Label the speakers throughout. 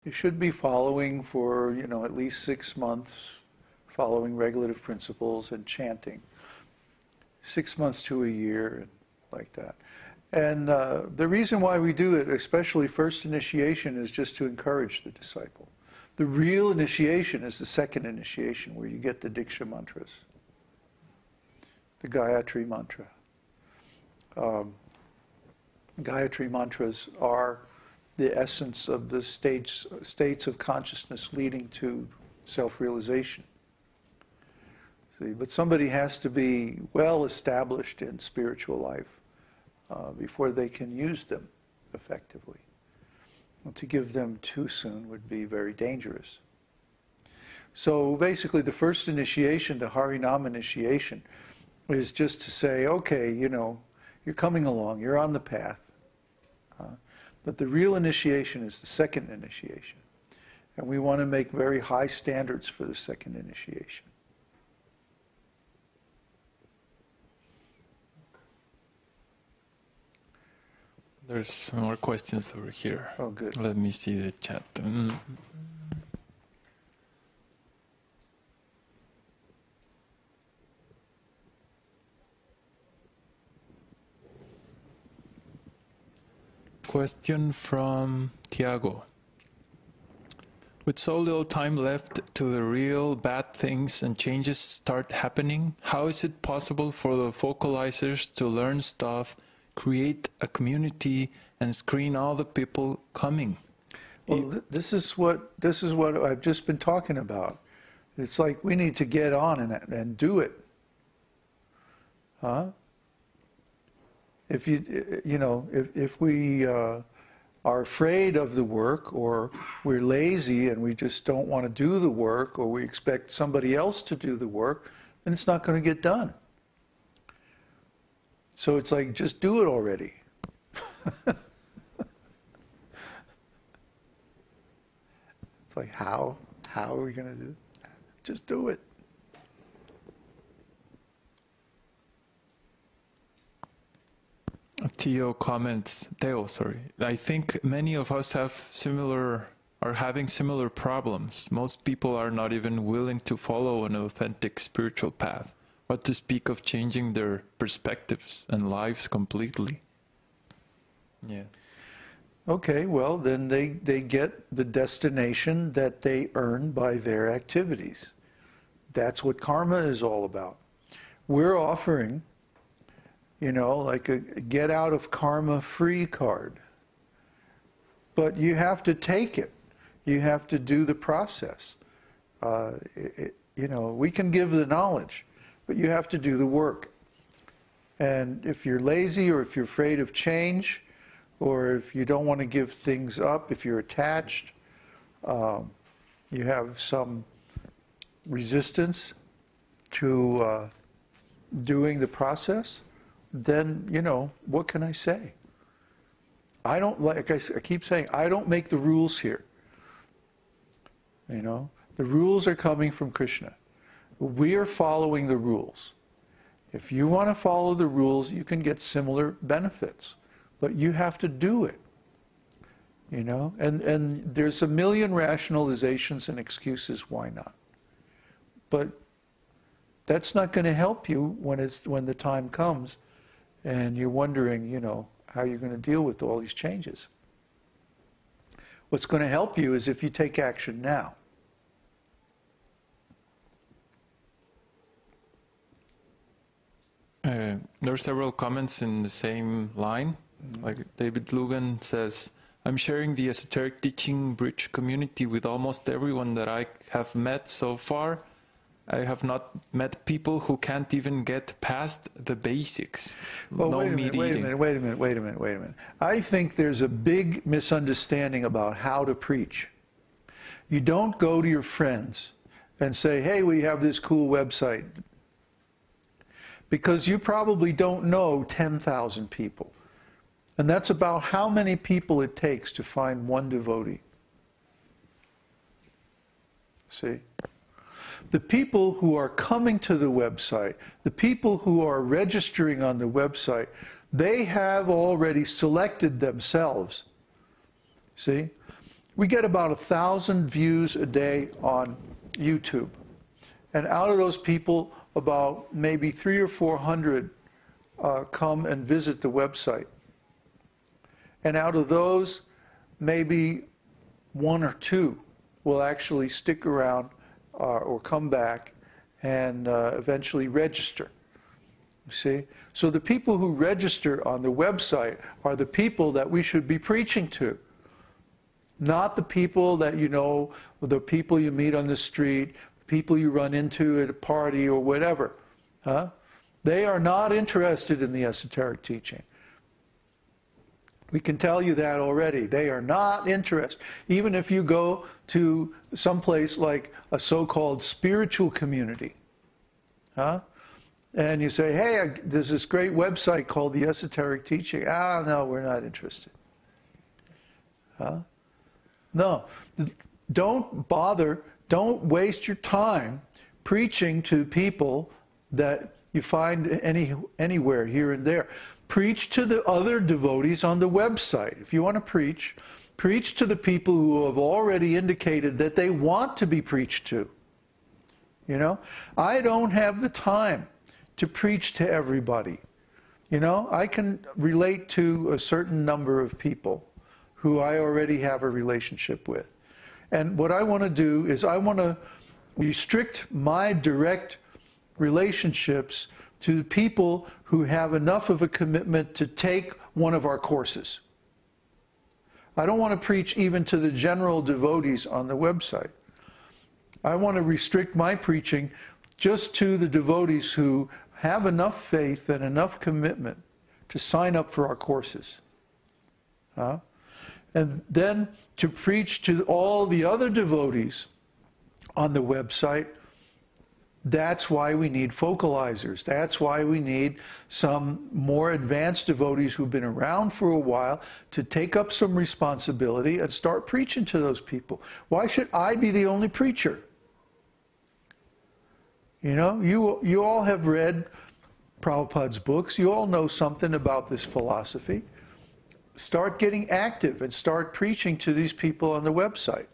Speaker 1: You should be following for, at least 6 months, following regulative principles and chanting. 6 months to a year, like that. And the reason why we do it, especially first initiation, is just to encourage the disciple. The real initiation is the second initiation, where you get the Diksha mantras, the Gayatri mantra. Gayatri mantras are the essence of the states of consciousness leading to self-realization. See, but somebody has to be well established in spiritual life before they can use them effectively. And to give them too soon would be very dangerous. So basically the first initiation, the Harinam initiation, is just to say, okay, you're coming along, you're on the path. But the real initiation is the second initiation. And we want to make very high standards for the second initiation.
Speaker 2: There's some more questions over here.
Speaker 1: Oh, good.
Speaker 2: Let me see the chat. Question from Tiago. With so little time left to the real bad things and changes start happening, how is it possible for the vocalizers to learn stuff, create a community, and screen all the people coming?
Speaker 1: Well, this is what I've just been talking about. It's like we need to get on and do it. Huh? If if we are afraid of the work, or we're lazy and we just don't want to do the work, or we expect somebody else to do the work, then it's not going to get done. So it's like, just do it already. It's like, how are we going to do it? Just do it.
Speaker 2: Teo comments, I think many of us are having similar problems. Most people are not even willing to follow an authentic spiritual path. What to speak of changing their perspectives and lives completely? Yeah.
Speaker 1: Okay, well, then they get the destination that they earn by their activities. That's what karma is all about. We're offering, like a get out of karma free card. But you have to take it. You have to do the process. We can give the knowledge, but you have to do the work. And if you're lazy, or if you're afraid of change, or if you don't want to give things up, if you're attached, you have some resistance to doing the process, then, what can I say? I keep saying, I don't make the rules here. The rules are coming from Krishna. We are following the rules. If you want to follow the rules, you can get similar benefits. But you have to do it. And there's a million rationalizations and excuses why not. But that's not going to help you when the time comes and you're wondering, how you're going to deal with all these changes. What's going to help you is if you take action now.
Speaker 2: There are several comments in the same line. Like David Lugan says, I'm sharing the esoteric teaching bridge community with almost everyone that I have met so far. I have not met people who can't even get past the basics.
Speaker 1: Well,
Speaker 2: no
Speaker 1: wait a minute. I think there's a big misunderstanding about how to preach. You don't go to your friends and say, hey, we have this cool website. Because you probably don't know 10,000 people. And that's about how many people it takes to find one devotee. See? The people who are coming to the website, the people who are registering on the website, they have already selected themselves. See? We get about 1,000 views a day on YouTube. And out of those people, about maybe 300 or 400 come and visit the website. And out of those, maybe 1 or 2 will actually stick around or come back and eventually register. You see? So the people who register on the website are the people that we should be preaching to. Not the people that you know, the people you meet on the street, people you run into at a party or whatever. Huh? They are not interested in the esoteric teaching. We can tell you that already. They are not interested. Even if you go to someplace like a so-called spiritual community, huh? And you say, hey, there's this great website called the Esoteric Teaching. Ah, no, we're not interested. Huh? No, don't bother, don't waste your time preaching to people that you find anywhere here and there. Preach to the other devotees on the website. If you want to preach, preach to the people who have already indicated that they want to be preached to. You know, I don't have the time to preach to everybody. You know, I can relate to a certain number of people who I already have a relationship with. And what I want to do is I want to restrict my direct relationships to the people who have enough of a commitment to take one of our courses. I don't want to preach even to the general devotees on the website. I want to restrict my preaching just to the devotees who have enough faith and enough commitment to sign up for our courses. And then to preach to all the other devotees on the website, that's why we need focalizers. That's why we need some more advanced devotees who've been around for a while to take up some responsibility and start preaching to those people. Why should I be the only preacher? You know, you all have read Prabhupada's books. You all know something about this philosophy. Start getting active and start preaching to these people on the website.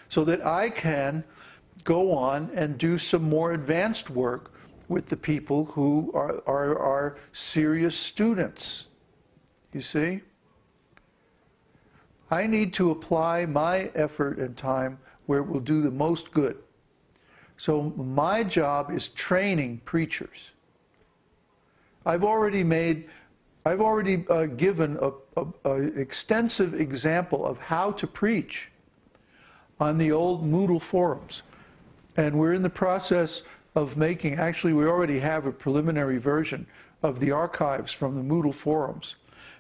Speaker 1: So that I can go on and do some more advanced work with the people who are serious students. You see? I need to apply my effort and time where it will do the most good. So my job is training preachers. I've already given an extensive example of how to preach on the old Moodle forums. And we're in the process of making, actually we already have a preliminary version of the archives from the Moodle forums.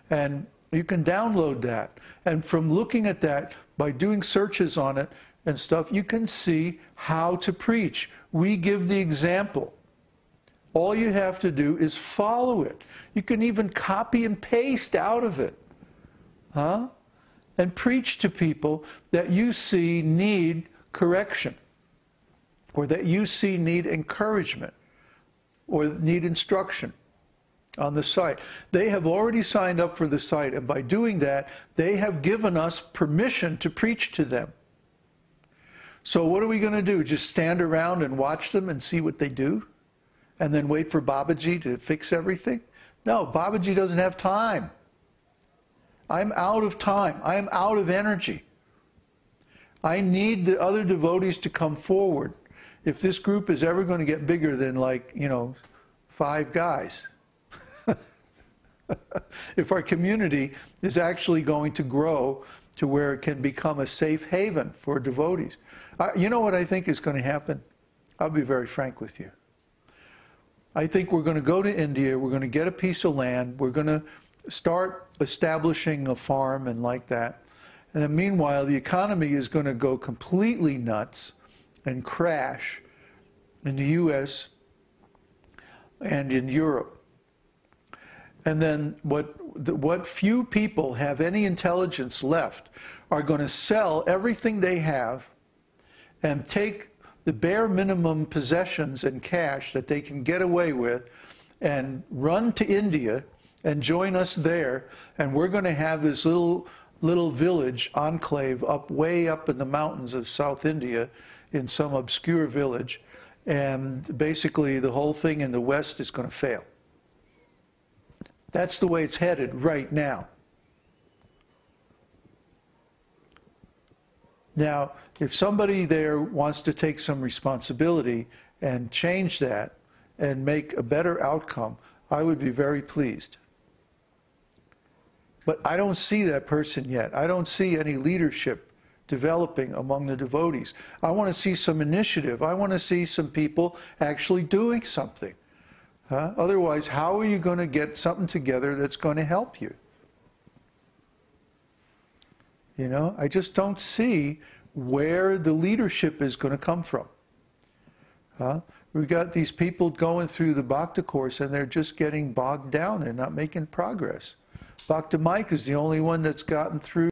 Speaker 1: And you can download that. And from looking at that, by doing searches on it and stuff, you can see how to preach. We give the example. All you have to do is follow it. You can even copy and paste out of it. And preach to people that you see need correction, or that you see need encouragement, or need instruction on the site. They have already signed up for the site, and by doing that, they have given us permission to preach to them. So what are we going to do? Just stand around and watch them and see what they do? And then wait for Babaji to fix everything? No, Babaji doesn't have time. I'm out of time. I am out of energy. I need the other devotees to come forward. If this group is ever going to get bigger than, like, you know, 5 guys. If our community is actually going to grow to where it can become a safe haven for devotees. You know what I think is going to happen? I'll be very frank with you. I think we're going to go to India, we're going to get a piece of land, we're going to start establishing a farm and like that. And then meanwhile, the economy is going to go completely nuts and crash in the US and in Europe. And then what few people have any intelligence left are going to sell everything they have and take the bare minimum possessions and cash that they can get away with and run to India and join us there, and we're going to have this little little village enclave way up in the mountains of South India, in some obscure village, and basically the whole thing in the West is going to fail. That's the way it's headed right now. Now, if somebody there wants to take some responsibility and change that and make a better outcome, I would be very pleased. But I don't see that person yet. I don't see any leadership developing among the devotees. I want to see some initiative. I want to see some people actually doing something. Otherwise, how are you going to get something together that's going to help you? You know, I just don't see where the leadership is going to come from. We've got these people going through the Bhakti course and they're just getting bogged down. They're not making progress. Bhakti Mike is the only one that's gotten through